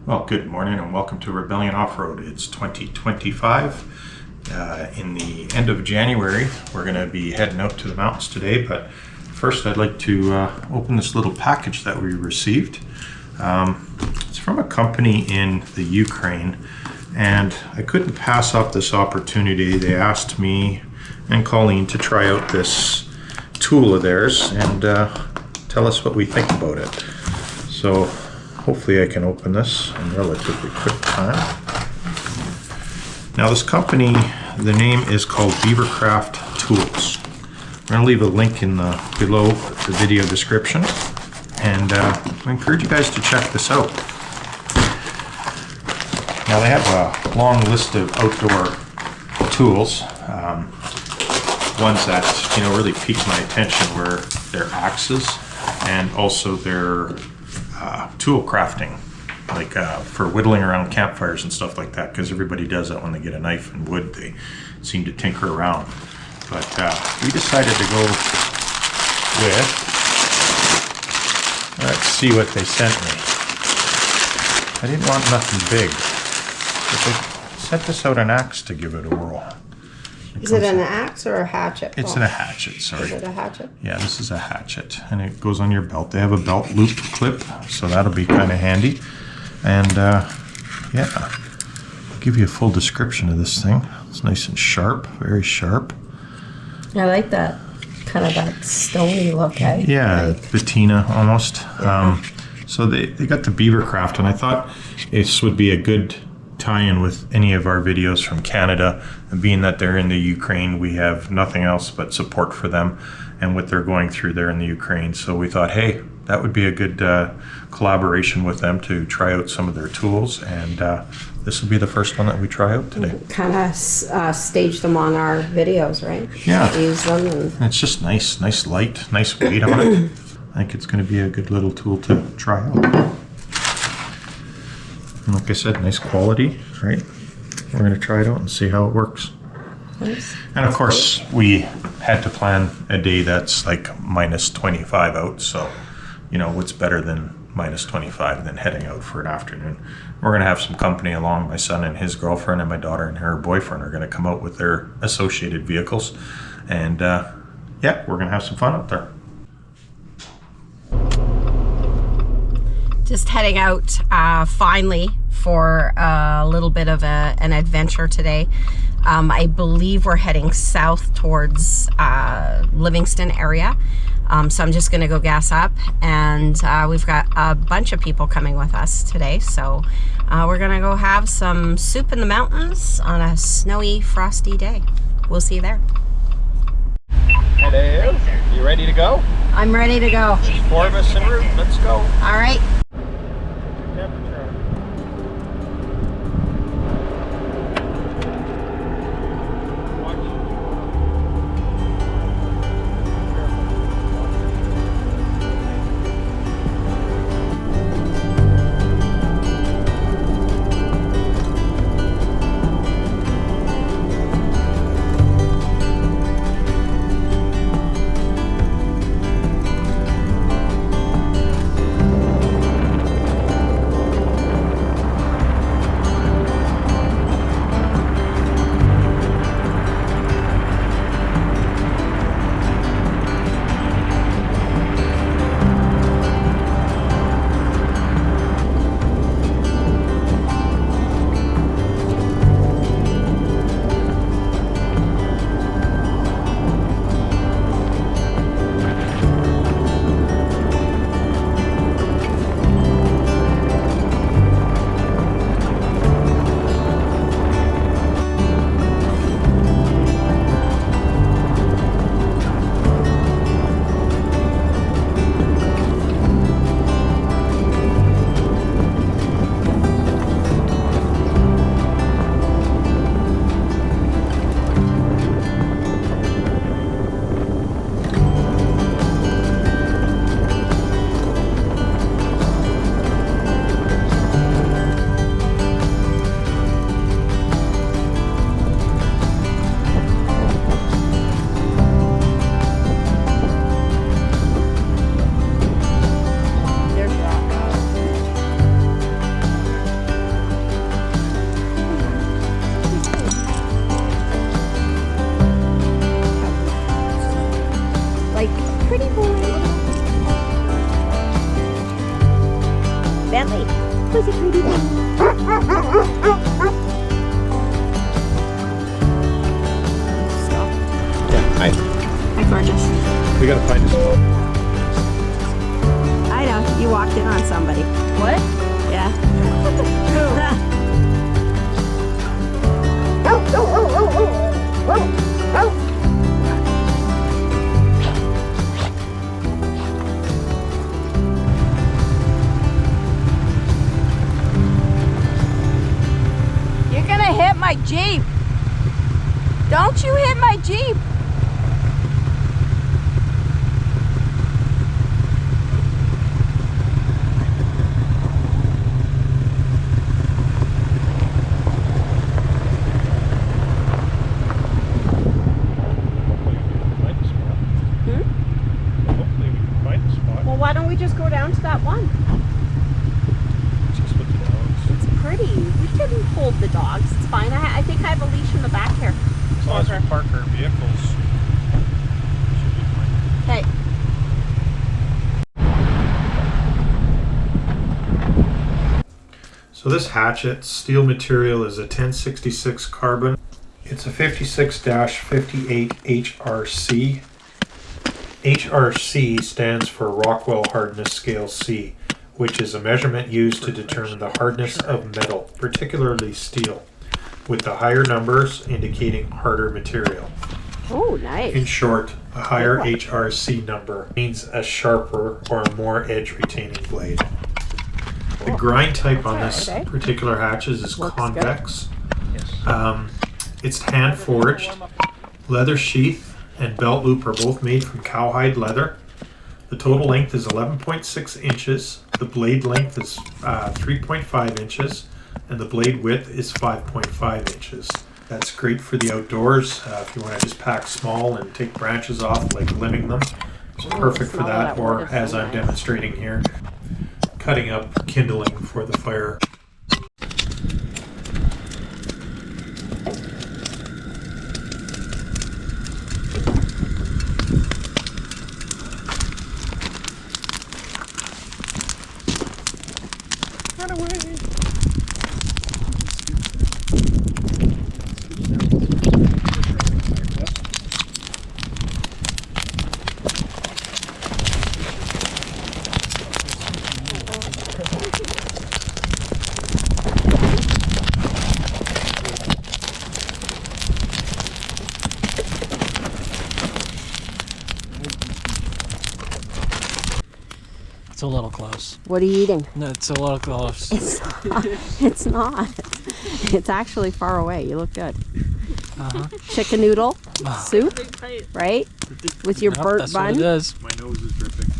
Well, good morning and welcome to Rebellion Off-Road. It's 2025. In the end of January, we're going to be heading out to the mountains today, but first I'd like to open this little package that we received. It's from a company in the Ukraine, and I couldn't pass up this opportunity. They asked me and Colleen to try out this tool of theirs and tell us what we think about it. So hopefully I can open this in relatively quick time. Now this company, the name is called Beaver Craft tools. I'm going to leave a link in below the video description, and I encourage you guys to check this out. Now they have a long list of outdoor tools. Ones that really piqued my attention were their axes and also their tool crafting, like for whittling around campfires and stuff like that, because everybody does that when they get a knife and wood. They seem to tinker around. But we decided to go with, let's see what they sent me. I didn't want nothing big, but they sent us out an axe to give it a whirl. Is it an axe or a hatchet? It's a hatchet, sorry. Is it a hatchet? Yeah, this is a hatchet, and it goes on your belt. They have a belt loop clip, so that'll be kind of handy. And yeah, I'll give you a full description of this thing. It's nice and sharp, very sharp. I like that, kind of that stony look, eh? Yeah, like, patina almost. Yeah. So they got the Beaver Craft, and I thought this would be a good tie-in with any of our videos from Canada, and being that they're in the Ukraine, we have nothing else but support for them and what they're going through there in the Ukraine. So we thought, hey, that would be a good collaboration with them to try out some of their tools, and this will be the first one that we try out today. kind of stage them on our videos, right? Yeah. Use them. And it's just nice light, nice weight on it. I think it's going to be a good little tool to try out. And like I said, nice quality, right? We're going to try it out and see how it works. nice. And of course, we had to plan a day that's like minus 25 out. So, what's better than minus 25 than heading out for an afternoon? We're going to have some company along. My son and his girlfriend and my daughter and her boyfriend are going to come out with their associated vehicles. And yeah, we're going to have some fun out there. Just heading out finally for a little bit of an adventure today. I believe we're heading south towards Livingston area. So I'm just gonna go gas up, and we've got a bunch of people coming with us today. So we're gonna go have some soup in the mountains on a snowy, frosty day. We'll see you there. Hello, you ready to go? I'm ready to go. Four of us en route, let's go. All right. Who's a pretty one? Stop. Yeah, Hi, gorgeous. we gotta find a spot. I know, you walked in on somebody. What? Yeah. You're gonna hit my Jeep. Don't you hit my Jeep. Hopefully we can find a spot. Well, why don't we just go down to that one? Just with the dogs. It's pretty. We can hold the dogs. It's fine. I think I have a leash in the back here. As long as we park our vehicles, should be fine. Okay. So this hatchet steel material is a 1066 carbon. It's a 56-58 HRC. HRC stands for Rockwell Hardness Scale C, which is a measurement used to determine the hardness of metal, particularly steel, with the higher numbers indicating harder material. Oh, nice. In short, a higher HRC number means a sharper or a more edge-retaining blade. The grind type on this particular hatchet is convex. It's hand forged. Leather sheath and belt loop are both made from cowhide leather. The total length is 11.6 inches. The blade length is 3.5 inches, and the blade width is 5.5 inches. That's great for the outdoors. If you want to just pack small and take branches off, like limbing them, it's perfect for that. Or as I'm demonstrating here, cutting up kindling for the fire. Run away! It's a little close. What are you eating? No, it's a little close. It's not. It's actually far away. You look good. Uh-huh. Chicken noodle soup, right? With your Yep, burnt that's bun. what it is. My nose is dripping.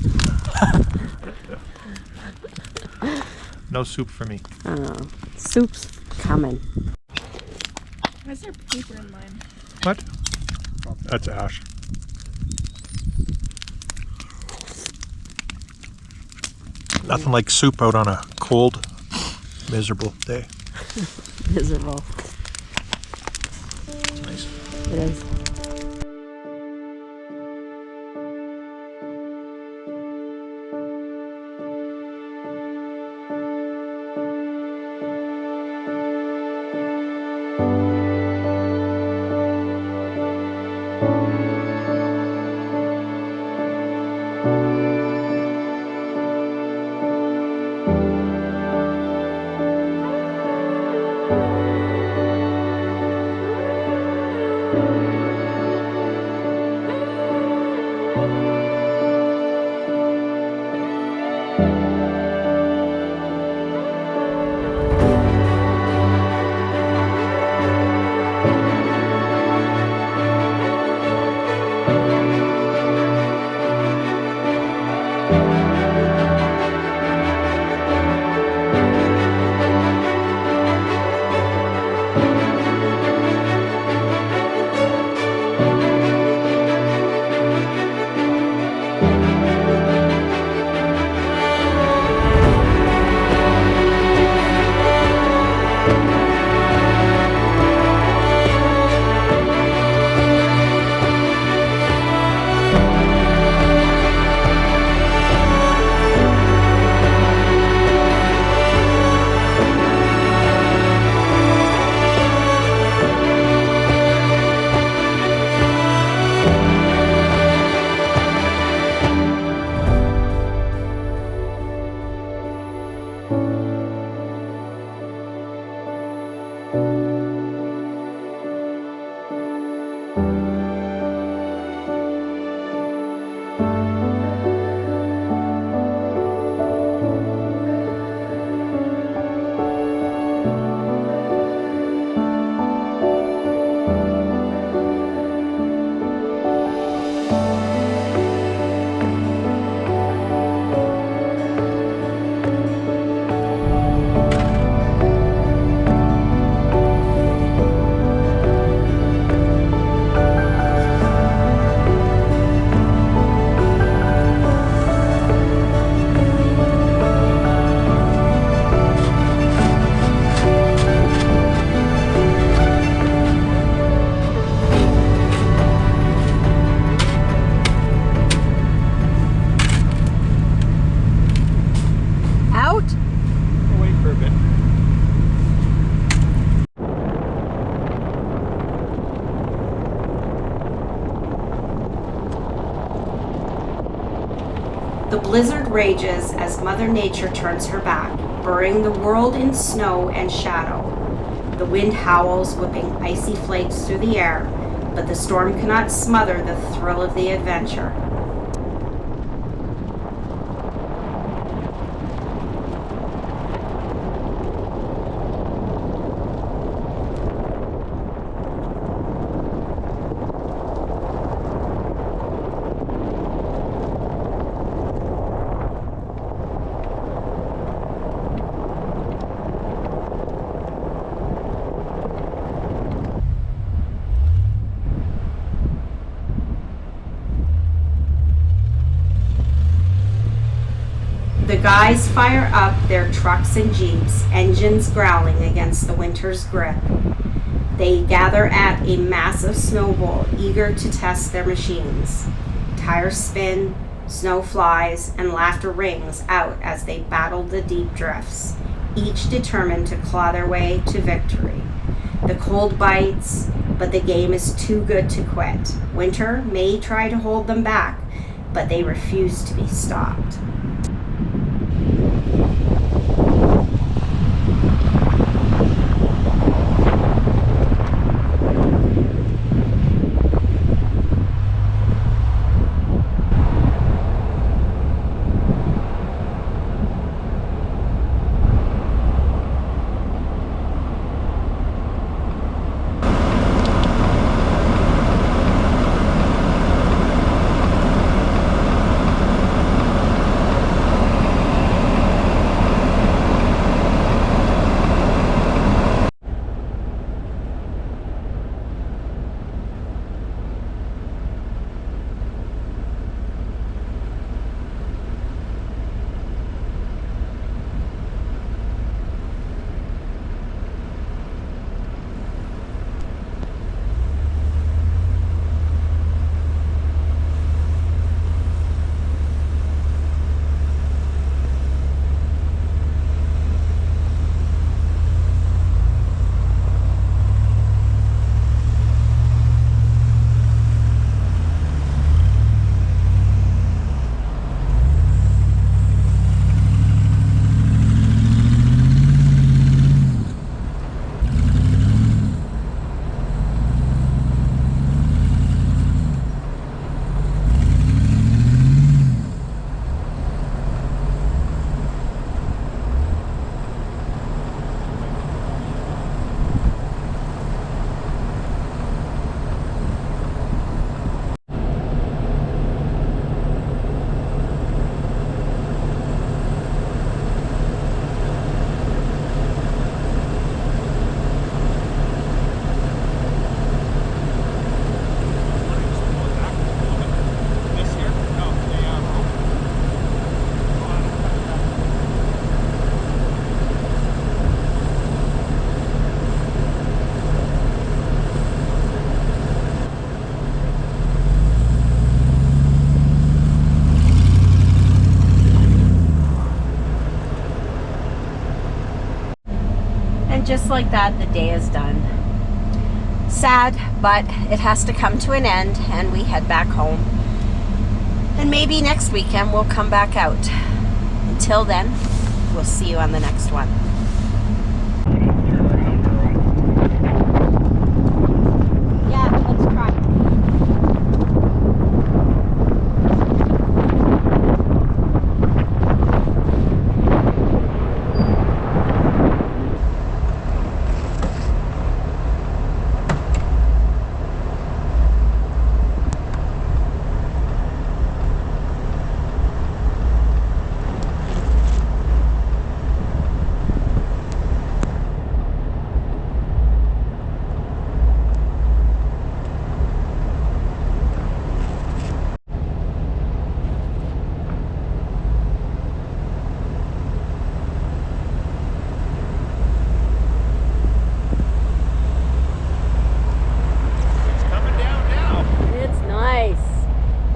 No soup for me. Oh, soup's coming. Why is there paper in mine? What? That's ash. Nothing like soup out on a cold, miserable day. Miserable. It's nice. It is. rages as Mother Nature turns her back, burying the world in snow and shadow. The wind howls, whipping icy flakes through the air, but the storm cannot smother the thrill of the adventure. The guys fire up their trucks and jeeps, engines growling against the winter's grip. They gather at a massive snow bowl, eager to test their machines. Tires spin, snow flies, and laughter rings out as they battle the deep drifts, each determined to claw their way to victory. The cold bites, but the game is too good to quit. Winter may try to hold them back, but they refuse to be stopped. And just like that, the day is done. Sad, but it has to come to an end, and we head back home. And maybe next weekend we'll come back out. Until then, we'll see you on the next one. Yeah, let's try.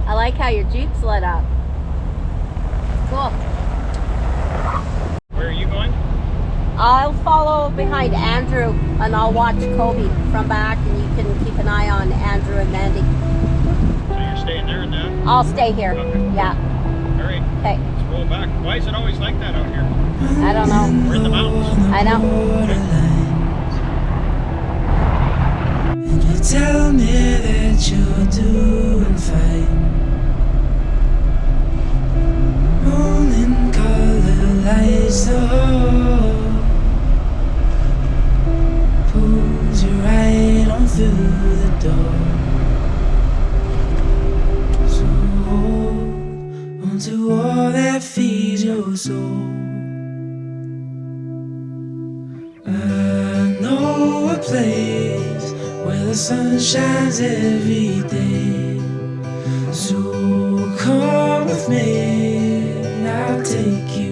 I like how your Jeep's lit up. Cool. Where are you going? I'll follow behind Andrew and I'll watch Kobe from back, and you can keep an eye on Andrew and Mandy. So you're staying there and then? I'll stay here. Okay. Yeah. All right. Okay. Let's roll. go back. Why is it always like that out here? I don't know. We're in the mountains. I know. And you tell me that you're doing fine. Morning color lights the hall, pulls you right on through the door. So hold onto all that feeds your soul. I know a place where the sun shines every day. So come with me, I'll take you